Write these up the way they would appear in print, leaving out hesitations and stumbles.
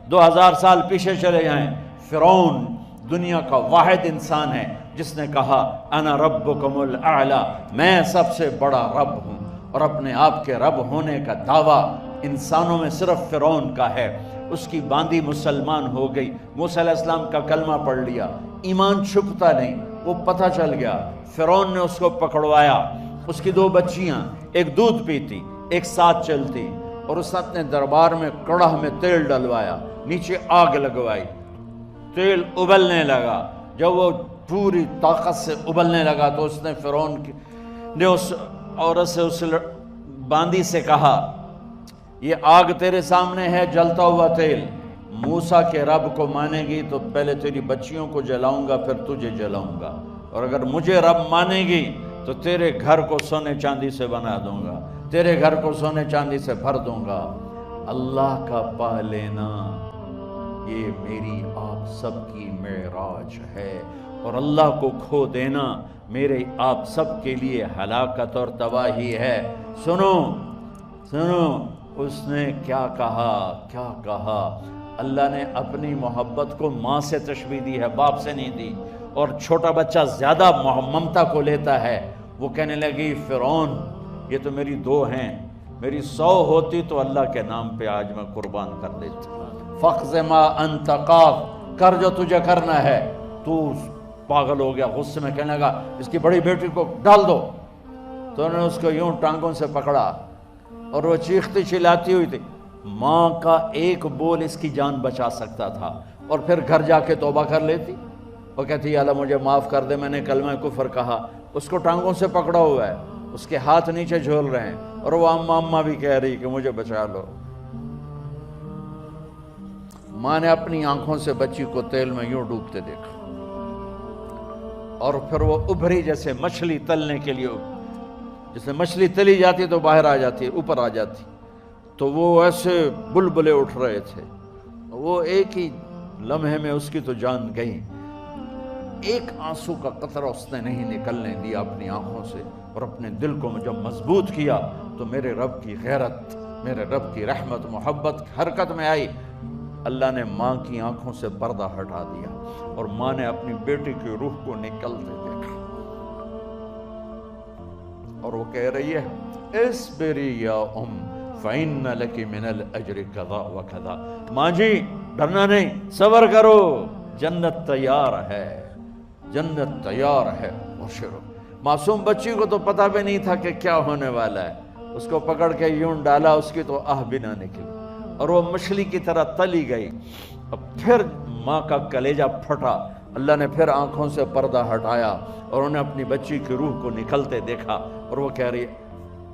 2000 سال پیچھے چلے جائیں، فرعون دنیا کا واحد انسان ہے جس نے کہا انا ربکم الاعلی، میں سب سے بڑا رب ہوں، اور اپنے آپ کے رب ہونے کا دعویٰ انسانوں میں صرف فرعون کا ہے۔ اس کی باندی مسلمان ہو گئی، موسیٰ علیہ السلام کا کلمہ پڑھ لیا، ایمان چھپتا نہیں، وہ پتہ چل گیا۔ فرعون نے اس کو پکڑوایا، اس کی 2 بچیاں، ایک دودھ پیتی ایک ساتھ چلتی، اور اس اپنے دربار میں کڑاہ میں تیل ڈلوایا، نیچے آگ لگوائی، تیل ابلنے لگا۔ جب وہ پوری طاقت سے ابلنے لگا تو اس نے فرعون نے اس عورت سے، اس باندی سے کہا یہ آگ تیرے سامنے ہے، جلتا ہوا تیل، موسیٰ کے رب کو مانے گی تو پہلے تیری بچیوں کو جلاؤں گا، پھر تجھے جلاؤں گا، اور اگر مجھے رب مانے گی تو تیرے گھر کو سونے چاندی سے بنا دوں گا، تیرے گھر کو سونے چاندی سے بھر دوں گا۔ اللہ کا پا لینا یہ میری آپ سب کی معراج ہے، اور اللہ کو کھو دینا میرے آپ سب کے لیے ہلاکت اور تباہی ہے۔ سنو سنو، اس نے کیا کہا؟ اللہ نے اپنی محبت کو ماں سے تشبیہ دی ہے، باپ سے نہیں دی، اور چھوٹا بچہ زیادہ ممتا کو لیتا ہے۔ وہ کہنے لگی فرعون یہ تو میری 2 ہیں، میری 100 ہوتی تو اللہ کے نام پہ آج میں قربان کر دیتی۔ فَقْضِ مَا أَنْتَ قَاضٍ، کر جو تجھے کرنا ہے۔ تو پاگل ہو گیا، غصے میں کہنے لگا اس کی بڑی بیٹی کو ڈال دو۔ تو انہوں نے اس کو یوں ٹانگوں سے پکڑا، اور وہ چیختی چلاتی ہوئی تھی۔ ماں کا ایک بول اس کی جان بچا سکتا تھا، اور پھر گھر جا کے توبہ کر لیتی، وہ کہتی یا اللہ مجھے معاف کر دے، میں نے کلمہ کفر کہا۔ اس کو ٹانگوں سے پکڑا ہوا ہے، اس کے ہاتھ نیچے جھول رہے ہیں، اور وہ اماں بھی کہہ رہی کہ مجھے بچا لو۔ ماں نے اپنی آنکھوں سے بچی کو تیل میں یوں ڈوبتے دیکھا، اور پھر وہ ابھری جیسے مچھلی تلنے کے لیے، جیسے مچھلی تلی جاتی تو باہر آ جاتی، اوپر آ جاتی، تو وہ ایسے بلبلے اٹھ رہے تھے۔ وہ ایک ہی لمحے میں اس کی تو جان گئی، ایک آنسو کا قطرہ اس نے نہیں نکلنے دیا اپنی آنکھوں سے، اور اپنے دل کو جب مضبوط کیا تو میرے رب کی غیرت، میرے رب کی رحمت محبت حرکت میں آئی۔ اللہ نے ماں کی آنکھوں سے پردہ ہٹا دیا، اور ماں نے اپنی بیٹی کی روح کو نکلتے دیکھا، اور وہ کہہ رہی ہے اصبری یا ام فإن لک من الأجر کذا وکذا، ماں جی ڈرنا نہیں، صبر کرو، جنت تیار ہے، جنت تیار ہے، بشرو۔ معصوم بچی کو تو پتہ بھی نہیں تھا کہ کیا ہونے والا ہے، اس کو پکڑ کے یوں ڈالا، اس کی تو آہ بھی نہ نکلی، اور وہ مچھلی کی طرح تلی گئی۔ اب پھر ماں کا کلیجہ پھٹا، اللہ نے پھر آنکھوں سے پردہ ہٹایا، اور انہیں اپنی بچی کی روح کو نکلتے دیکھا، اور وہ کہہ رہی ہے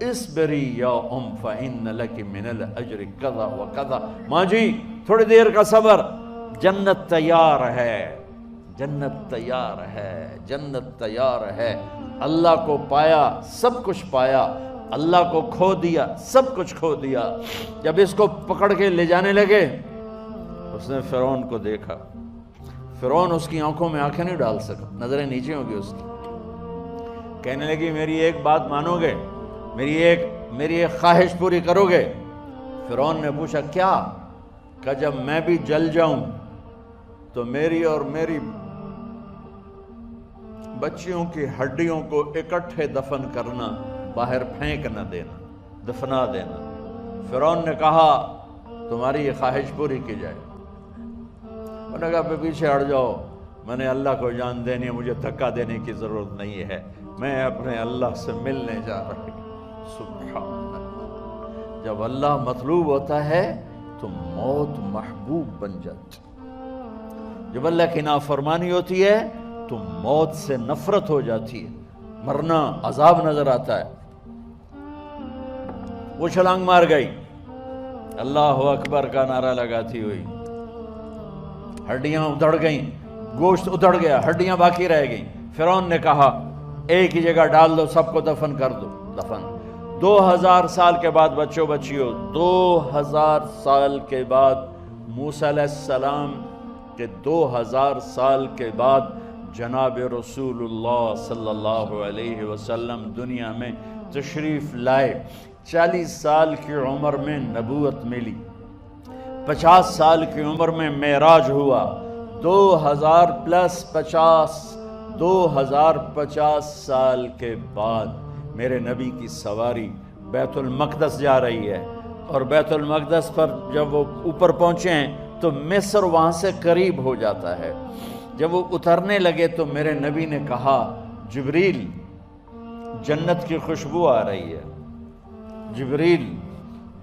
اصبری یا ام فإن لک من الأجر کذا وکذا، ماں جی تھوڑی دیر کا صبر، جنت تیار ہے، جنت تیار ہے، جنت تیار ہے۔ اللہ کو پایا سب کچھ پایا، اللہ کو کھو دیا سب کچھ کھو دیا۔ جب اس کو پکڑ کے لے جانے لگے، اس نے فرعون کو دیکھا، فرعون اس کی آنکھوں میں آنکھیں نہیں ڈال سکا، نظریں نیچے ہوگی اس کی۔ کہنے لگی میری ایک بات مانو گے، میری ایک خواہش پوری کرو گے؟ فرعون نے پوچھا کیا؟ کہ جب میں بھی جل جاؤں تو میری اور میری بچیوں کی ہڈیوں کو اکٹھے دفن کرنا، باہر پھینک نہ دینا، دفنا دینا۔ فرعون نے کہا تمہاری یہ خواہش پوری کی جائے۔ انہوں نے کہا پیچھے ہٹ جاؤ، میں نے اللہ کو جان دینی ہے، مجھے دھکا دینے کی ضرورت نہیں ہے، میں اپنے اللہ سے ملنے جا رہی ہوں۔ سبحان اللہ، جب اللہ مطلوب ہوتا ہے تو موت محبوب بن جاتی، جب اللہ کی نافرمانی ہوتی ہے تو موت سے نفرت ہو جاتی ہے، مرنا عذاب نظر آتا ہے۔ وہ چھلانگ مار گئی، اللہ اکبر کا نعرہ لگاتی ہوئی، ہڈیاں ادھڑ گئیں، گوشت ادھڑ گیا، ہڈیاں باقی رہ گئیں۔ فرعون نے کہا ایک ہی جگہ ڈال دو، سب کو دفن کر دو۔ دفن 2000 سال کے بعد، بچوں بچیوں 2000 سال کے بعد، موسیٰ علیہ السلام کے 2000 سال کے بعد جناب رسول اللہ صلی اللہ علیہ وسلم دنیا میں تشریف لائے۔ 40 سال کی عمر میں نبوت ملی، 50 سال کی عمر میں معراج ہوا، 2050 سال کے بعد میرے نبی کی سواری بیت المقدس جا رہی ہے، اور بیت المقدس پر جب وہ اوپر پہنچے ہیں تو مصر وہاں سے قریب ہو جاتا ہے۔ جب وہ اترنے لگے تو میرے نبی نے کہا، جبریل جنت کی خوشبو آ رہی ہے، جبریل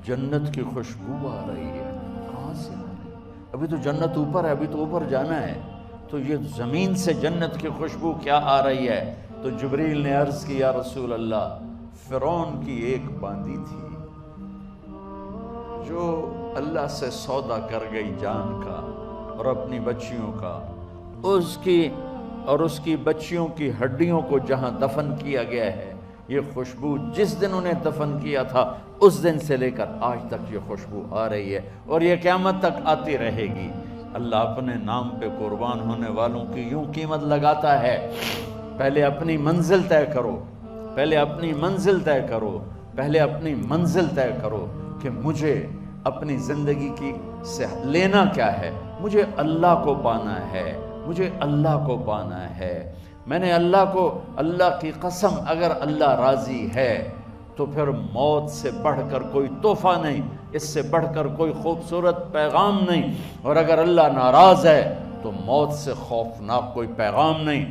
جنت کی خوشبو آ رہی ہے۔ کہاں سے آ رہی ہے؟ ابھی تو جنت اوپر ہے، ابھی تو اوپر جانا ہے، تو یہ زمین سے جنت کی خوشبو کیا آ رہی ہے؟ تو جبریل نے عرض کی، یا رسول اللہ، فرعون کی ایک باندی تھی جو اللہ سے سودا کر گئی جان کا اور اپنی بچیوں کا، اس کی بچیوں کی ہڈیوں کو جہاں دفن کیا گیا ہے، یہ خوشبو جس دن انہیں دفن کیا تھا اس دن سے لے کر آج تک یہ خوشبو آ رہی ہے، اور یہ قیامت تک آتی رہے گی۔ اللہ اپنے نام پہ قربان ہونے والوں کی یوں قیمت لگاتا ہے، پہلے اپنی منزل طے کرو، پہلے اپنی منزل طے کرو، پہلے اپنی منزل طے کرو کہ مجھے اپنی زندگی کی سے لینا کیا ہے، مجھے اللہ کو پانا ہے، مجھے اللہ کو پانا ہے۔ میں نے اللہ کی قسم، اگر اللہ راضی ہے تو پھر موت سے بڑھ کر کوئی تحفہ نہیں، اس سے بڑھ کر کوئی خوبصورت پیغام نہیں، اور اگر اللہ ناراض ہے تو موت سے خوفناک کوئی پیغام نہیں۔